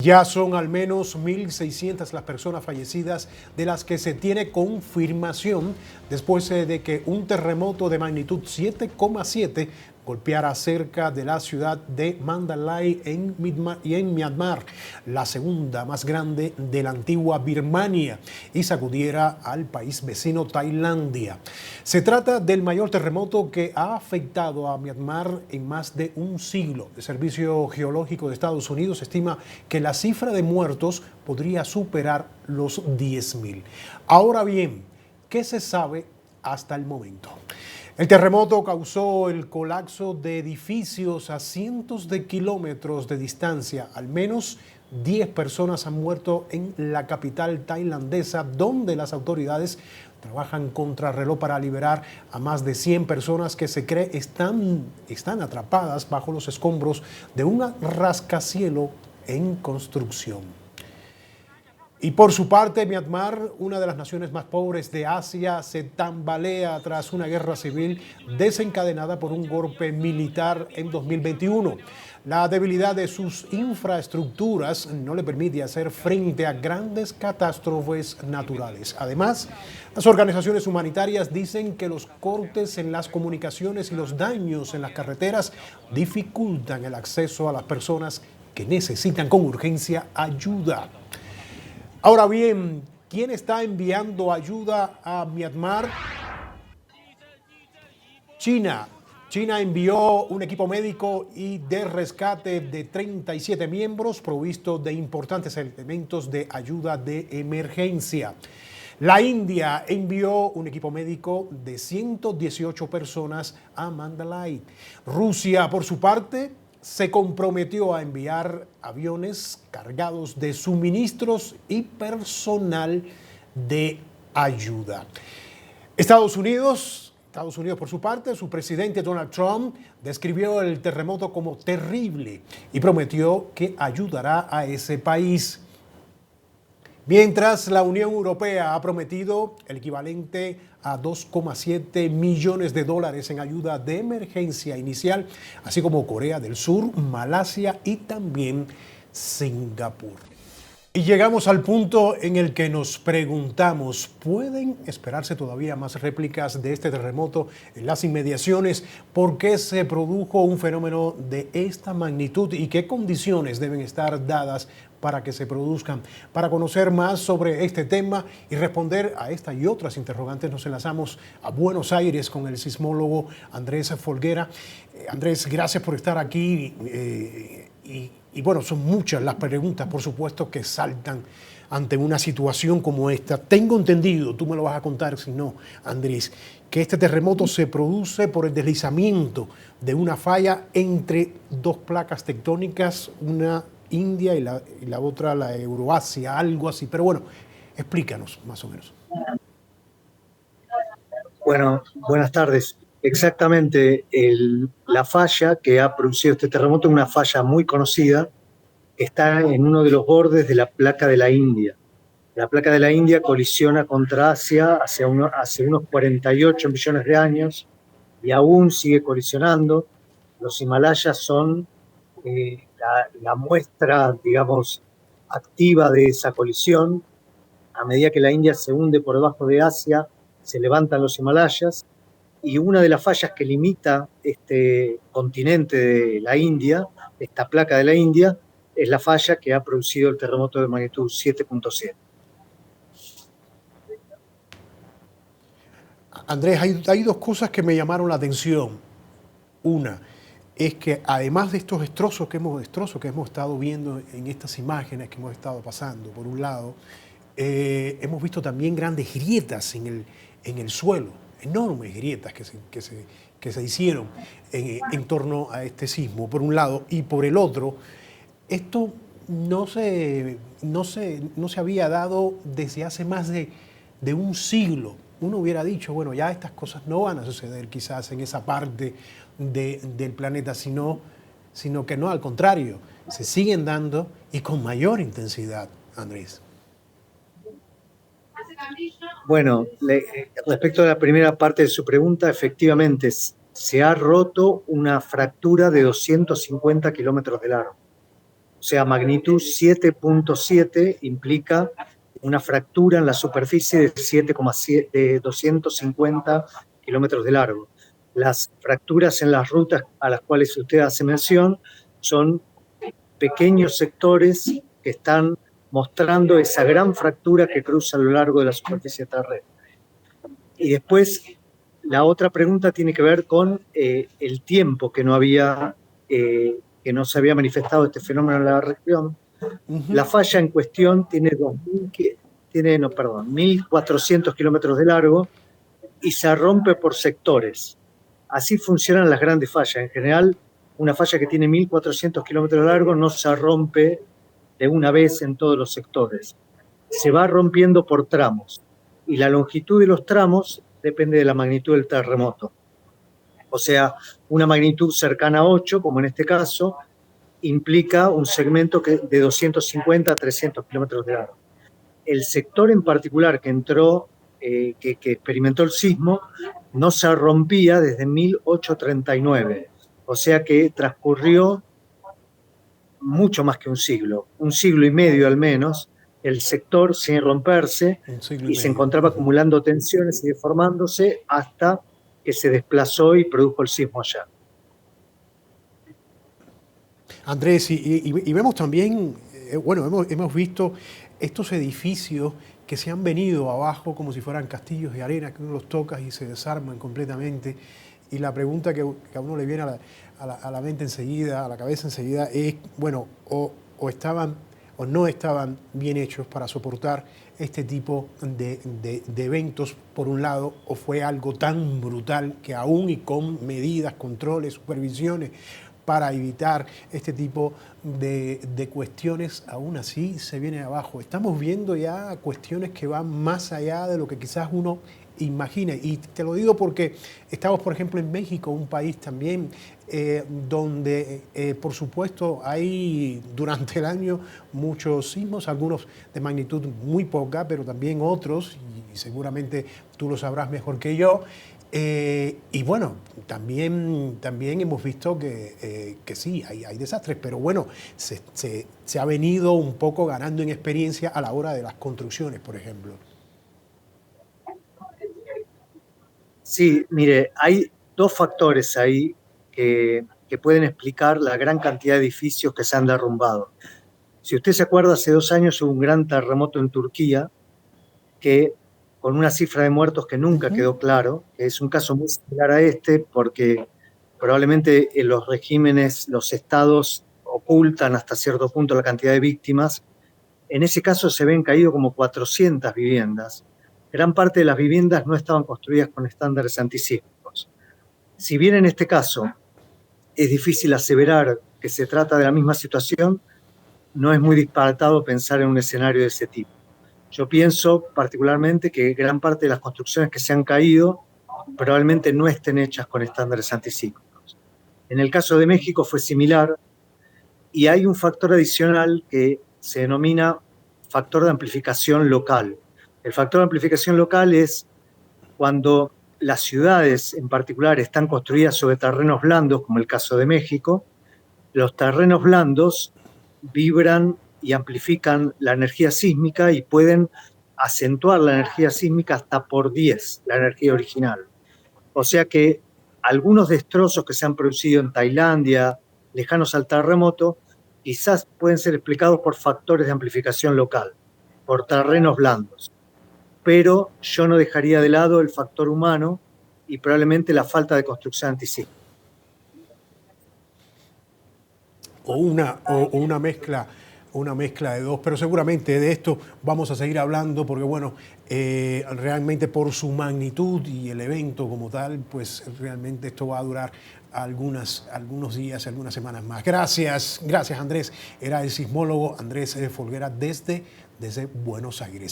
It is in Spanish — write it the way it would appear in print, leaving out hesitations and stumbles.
Ya son al menos 1.600 las personas fallecidas de las que se tiene confirmación después de que un terremoto de magnitud 7,7 golpeara cerca de la ciudad de Mandalay en Myanmar, la segunda más grande de la antigua Birmania, y sacudiera al país vecino Tailandia. Se trata del mayor terremoto que ha afectado a Myanmar en más de un siglo. El Servicio Geológico de Estados Unidos estima que la cifra de muertos podría superar los 10.000. Ahora bien, ¿qué se sabe hasta el momento? El terremoto causó el colapso de edificios a cientos de kilómetros de distancia. Al menos 10 personas han muerto en la capital tailandesa, donde las autoridades trabajan contrarreloj para liberar a más de 100 personas que se cree están atrapadas bajo los escombros de un rascacielos en construcción. Y por su parte, Myanmar, una de las naciones más pobres de Asia, se tambalea tras una guerra civil desencadenada por un golpe militar en 2021. La debilidad de sus infraestructuras no le permite hacer frente a grandes catástrofes naturales. Además, las organizaciones humanitarias dicen que los cortes en las comunicaciones y los daños en las carreteras dificultan el acceso a las personas que necesitan con urgencia ayuda. Ahora bien, ¿quién está enviando ayuda a Myanmar? China. China envió un equipo médico y de rescate de 37 miembros provisto de importantes elementos de ayuda de emergencia. La India envió un equipo médico de 118 personas a Mandalay. Rusia, por su parte, se comprometió a enviar aviones cargados de suministros y personal de ayuda. Estados Unidos, por su parte, su presidente Donald Trump describió el terremoto como terrible y prometió que ayudará a ese país. Mientras la Unión Europea ha prometido el equivalente a 2,7 millones de dólares en ayuda de emergencia inicial, así como Corea del Sur, Malasia y también Singapur. Y llegamos al punto en el que nos preguntamos, ¿pueden esperarse todavía más réplicas de este terremoto en las inmediaciones? ¿Por qué se produjo un fenómeno de esta magnitud y qué condiciones deben estar dadas para que se produzcan? Para conocer más sobre este tema y responder a esta y otras interrogantes, nos enlazamos a Buenos Aires con el sismólogo Andrés Folguera. Andrés, gracias por estar aquí. Y bueno, son muchas las preguntas, por supuesto, que saltan ante una situación como esta. Tengo entendido, tú me lo vas a contar si no, Andrés, que este terremoto se produce por el deslizamiento de una falla entre dos placas tectónicas, una India y la otra la Euroasia, algo así. Pero bueno, explícanos más o menos. Bueno, buenas tardes. Exactamente, la falla que ha producido este terremoto es una falla muy conocida, está en uno de los bordes de la placa de la India. La placa de la India colisiona contra Asia hace unos 48 millones de años y aún sigue colisionando. Los Himalayas son la muestra, digamos, activa de esa colisión. A medida que la India se hunde por debajo de Asia, se levantan los Himalayas. Y una de las fallas que limita este continente de la India, esta placa de la India, es la falla que ha producido el terremoto de magnitud 7,7. Andrés, hay dos cosas que me llamaron la atención. Una es que además de estos destrozos que hemos estado viendo en estas imágenes que hemos estado pasando, por un lado, hemos visto también grandes grietas en el suelo, enormes grietas que se hicieron en torno a este sismo, por un lado, y por el otro, esto no se había dado desde hace más de un siglo. Uno hubiera dicho, bueno, ya estas cosas no van a suceder quizás en esa parte del planeta, sino que no, al contrario, se siguen dando y con mayor intensidad, Andrés. Bueno, respecto a la primera parte de su pregunta, efectivamente se ha roto una fractura de 250 kilómetros de largo. O sea, magnitud 7.7 implica una fractura en la superficie de 7,7, de 250 kilómetros de largo. Las fracturas en las rutas a las cuales usted hace mención son pequeños sectores que están mostrando esa gran fractura que cruza a lo largo de la superficie terrestre. Y después, la otra pregunta tiene que ver con el tiempo que no había, que no se había manifestado este fenómeno en la región. La falla en cuestión tiene 1.400 kilómetros de largo y se rompe por sectores. Así funcionan las grandes fallas. En general, una falla que tiene 1.400 kilómetros de largo no se rompe de una vez en todos los sectores. Se va rompiendo por tramos y la longitud de los tramos depende de la magnitud del terremoto. O sea, una magnitud cercana a 8, como en este caso, implica un segmento de 250 a 300 kilómetros de largo. El sector en particular que entró, que experimentó el sismo, no se rompía desde 1839. O sea que transcurrió mucho más que un siglo y medio al menos, el sector sin romperse y se encontraba acumulando tensiones y deformándose hasta que se desplazó y produjo el sismo allá. Andrés, y vemos también, bueno, hemos visto estos edificios que se han venido abajo como si fueran castillos de arena, que uno los toca y se desarman completamente. Y la pregunta que a uno le viene a la mente enseguida, a la cabeza enseguida, es, bueno, o estaban o no estaban bien hechos para soportar este tipo de eventos, por un lado, o fue algo tan brutal que aún y con medidas, controles, supervisiones, para evitar este tipo de cuestiones, aún así se viene abajo. Estamos viendo ya cuestiones que van más allá de lo que quizás uno imagina. Y te lo digo porque estamos, por ejemplo, en México, un país también donde, por supuesto, hay durante el año muchos sismos, algunos de magnitud muy poca, pero también otros, y seguramente tú lo sabrás mejor que yo. Y bueno, también hemos visto que sí, hay desastres, pero bueno, se ha venido un poco ganando en experiencia a la hora de las construcciones, por ejemplo. Sí, mire, hay dos factores ahí que pueden explicar la gran cantidad de edificios que se han derrumbado. Si usted se acuerda, hace 2 años hubo un gran terremoto en Turquía que con una cifra de muertos que nunca quedó claro, que es un caso muy similar a este, porque probablemente en los regímenes, los estados ocultan hasta cierto punto la cantidad de víctimas. En ese caso se ven caído como 400 viviendas. Gran parte de las viviendas no estaban construidas con estándares antisísmicos. Si bien en este caso es difícil aseverar que se trata de la misma situación, no es muy disparatado pensar en un escenario de ese tipo. Yo pienso particularmente que gran parte de las construcciones que se han caído probablemente no estén hechas con estándares antisísmicos. En el caso de México fue similar y hay un factor adicional que se denomina factor de amplificación local. El factor de amplificación local es cuando las ciudades en particular están construidas sobre terrenos blandos, como el caso de México. Los terrenos blandos vibran y amplifican la energía sísmica y pueden acentuar la energía sísmica hasta por 10, la energía original. O sea que algunos destrozos que se han producido en Tailandia, lejanos al terremoto, quizás pueden ser explicados por factores de amplificación local, por terrenos blandos. Pero yo no dejaría de lado el factor humano y probablemente la falta de construcción antisísmica. O una mezcla de dos, pero seguramente de esto vamos a seguir hablando porque, bueno, realmente por su magnitud y el evento como tal, pues realmente esto va a durar algunos días, algunas semanas más. Gracias Andrés. Era el sismólogo Andrés Folguera desde Buenos Aires.